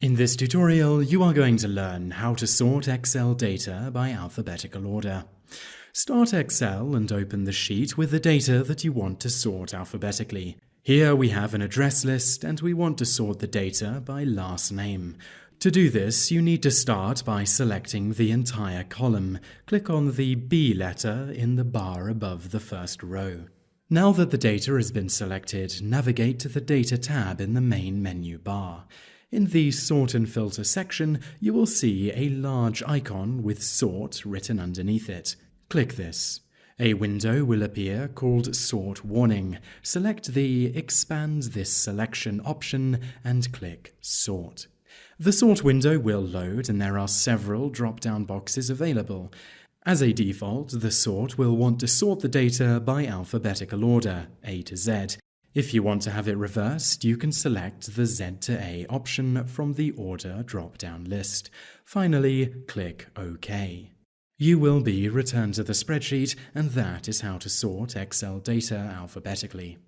In this tutorial, you are going to learn how to sort Excel data by alphabetical order. Start Excel and open the sheet with the data that you want to sort alphabetically. Here we have an address list and we want to sort the data by last name. To do this, you need to start by selecting the entire column. Click on the B letter in the bar above the first row. Now that the data has been selected, navigate to the Data tab in the main menu bar. In the Sort and Filter section, you will see a large icon with Sort written underneath it. Click this. A window will appear called Sort Warning. Select the Expand this selection option and click Sort. The Sort window will load and there are several drop-down boxes available. As a default, the sort will want to sort the data by alphabetical order, A to Z. If you want to have it reversed, you can select the Z to A option from the Order drop-down list. Finally, click OK. You will be returned to the spreadsheet, and that is how to sort Excel data alphabetically.